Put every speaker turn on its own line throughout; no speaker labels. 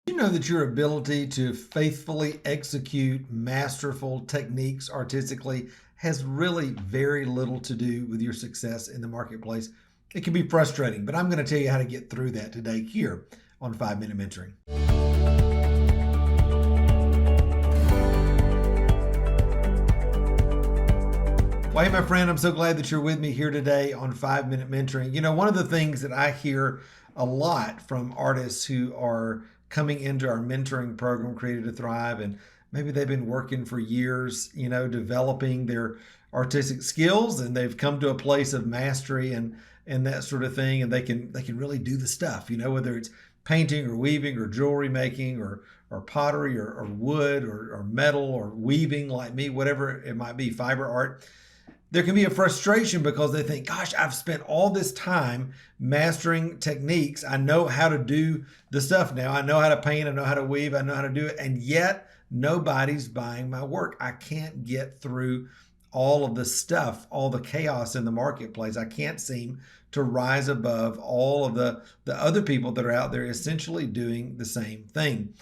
You know that your ability to faithfully execute masterful techniques artistically has really very little to do with your success in the marketplace. It can be frustrating, but I'm going to tell you how to get through that today here on 5 Minute Mentoring. Well, hey, my friend, I'm so glad that you're with me here today on 5 Minute Mentoring. You know, one of the things that I hear a lot from artists who are coming into our mentoring program, Created to Thrive, and maybe they've been working for years, developing their artistic skills, and they've come to a place of mastery and that sort of thing, and they can really do the stuff, whether it's painting or weaving or jewelry making or pottery or wood or metal or weaving like me, whatever it might be, fiber art. There can be a frustration because they think, gosh, I've spent all this time mastering techniques. I know how to do the stuff now. I know how to paint. I know how to weave. I know how to do it. And yet nobody's buying my work. I can't get through all of the stuff, all the chaos in the marketplace. I can't seem to rise above all of the other people that are out there essentially doing the same thing.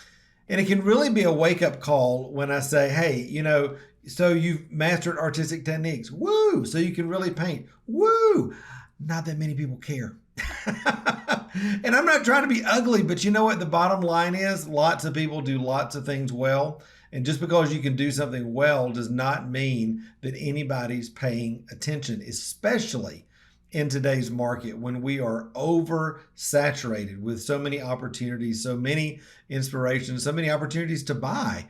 And it can really be a wake-up call when I say, hey, so you've mastered artistic techniques. Woo! So you can really paint. Woo! Not that many people care. And I'm not trying to be ugly, but you know what the bottom line is? Lots of people do lots of things well. And just because you can do something well does not mean that anybody's paying attention, especially in today's market when we are oversaturated with so many opportunities, so many inspirations, so many opportunities to buy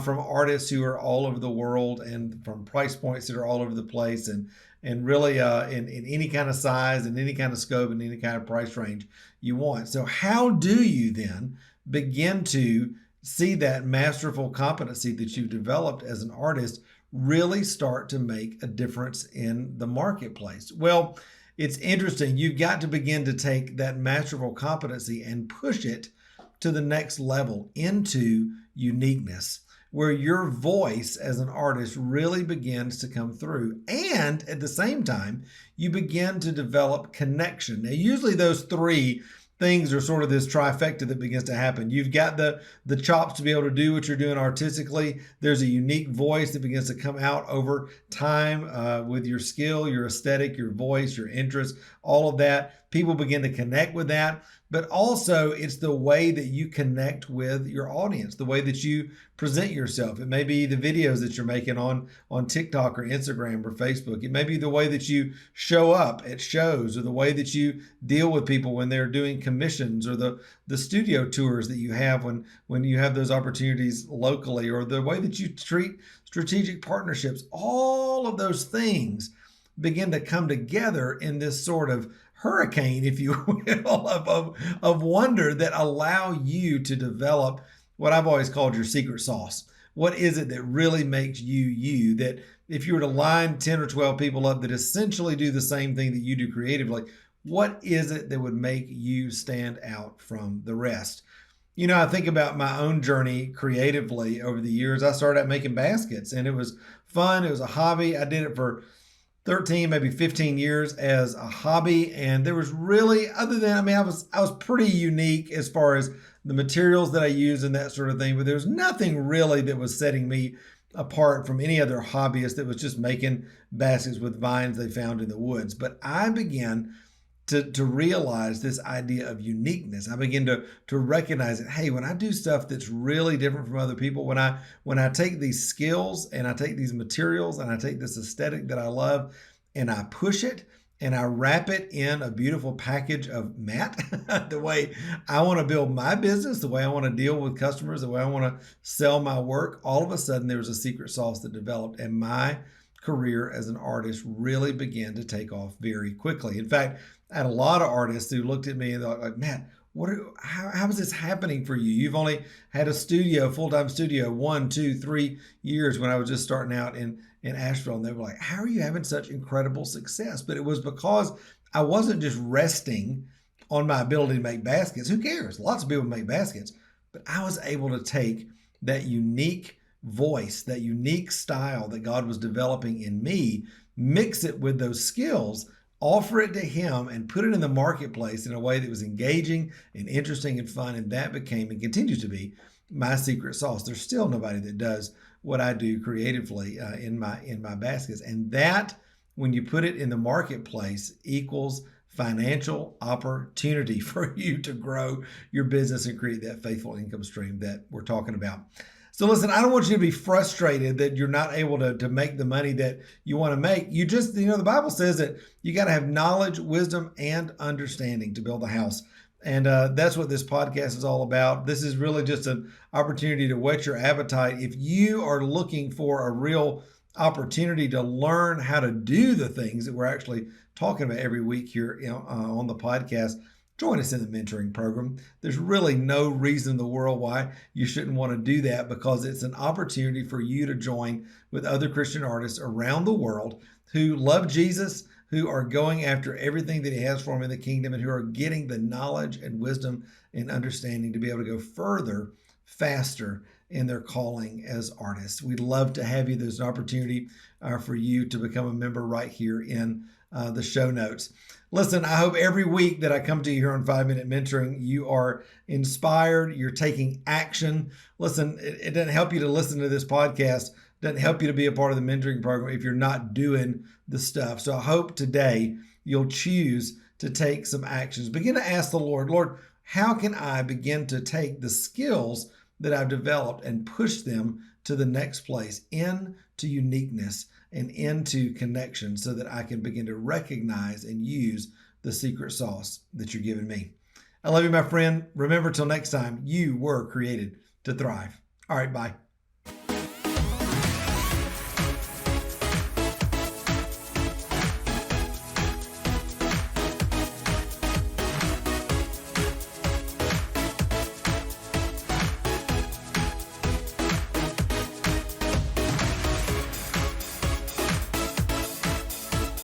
from artists who are all over the world and from price points that are all over the place and really in any kind of size and any kind of scope and any kind of price range you want. So how do you then begin to see that masterful competency that you've developed as an artist really start to make a difference in the marketplace? Well, it's interesting. You've got to begin to take that masterful competency and push it to the next level into uniqueness, where your voice as an artist really begins to come through. And at the same time, you begin to develop connection. Now, usually those three things are sort of this trifecta that begins to happen. You've got the chops to be able to do what you're doing artistically. There's a unique voice that begins to come out over time with your skill, your aesthetic, your voice, your interest, all of that. People begin to connect with that. But also it's the way that you connect with your audience, the way that you present yourself. It may be the videos that you're making on TikTok or Instagram or Facebook. It may be the way that you show up at shows or the way that you deal with people when they're doing commissions or the studio tours that you have when you have those opportunities locally, or the way that you treat strategic partnerships. All of those things begin to come together in this sort of hurricane, if you will, of wonder that allow you to develop what I've always called your secret sauce. What is it that really makes you you? That if you were to line 10 or 12 people up that essentially do the same thing that you do creatively, what is it that would make you stand out from the rest? I think about my own journey creatively over the years. I started out making baskets, and it was fun. It was a hobby. I did it for 13, maybe 15 years as a hobby. And there was really, other than, I was pretty unique as far as the materials that I use and that sort of thing, but there was nothing really that was setting me apart from any other hobbyist that was just making baskets with vines they found in the woods. But I began to realize this idea of uniqueness. I begin to recognize that, hey, when I do stuff that's really different from other people, when I take these skills and I take these materials and I take this aesthetic that I love and I push it and I wrap it in a beautiful package of Matt, the way I want to build my business, the way I want to deal with customers, the way I want to sell my work, all of a sudden there was a secret sauce that developed, and my career as an artist really began to take off very quickly. In fact, I had a lot of artists who looked at me and thought, like, Matt, how is this happening for you? You've only had a full-time studio, 1, 2, 3 years when I was just starting out in Asheville. And they were like, how are you having such incredible success? But it was because I wasn't just resting on my ability to make baskets. Who cares? Lots of people make baskets. But I was able to take that unique voice, that unique style that God was developing in me, mix it with those skills, offer it to him, and put it in the marketplace in a way that was engaging and interesting and fun. And that became and continues to be my secret sauce. There's still nobody that does what I do creatively in my baskets. And that, when you put it in the marketplace, equals financial opportunity for you to grow your business and create that faithful income stream that we're talking about. So listen, I don't want you to be frustrated that you're not able to make the money that you want to make. You just, the Bible says that you got to have knowledge, wisdom, and understanding to build a house. And that's what this podcast is all about. This is really just an opportunity to whet your appetite. If you are looking for a real opportunity to learn how to do the things that we're actually talking about every week here on the podcast, join us in the mentoring program. There's really no reason in the world why you shouldn't want to do that, because it's an opportunity for you to join with other Christian artists around the world who love Jesus, who are going after everything that he has for them in the kingdom, and who are getting the knowledge and wisdom and understanding to be able to go further, faster in their calling as artists. We'd love to have you. There's an opportunity for you to become a member right here in the show notes. Listen, I hope every week that I come to you here on 5 Minute Mentoring, you are inspired, you're taking action. Listen, it doesn't help you to listen to this podcast, doesn't help you to be a part of the mentoring program if you're not doing the stuff. So I hope today you'll choose to take some actions. Begin to ask the Lord, how can I begin to take the skills that I've developed and push them to the next place, into uniqueness and into connection, so that I can begin to recognize and use the secret sauce that you're giving me. I love you, my friend. Remember, till next time, you were created to thrive. All right, bye.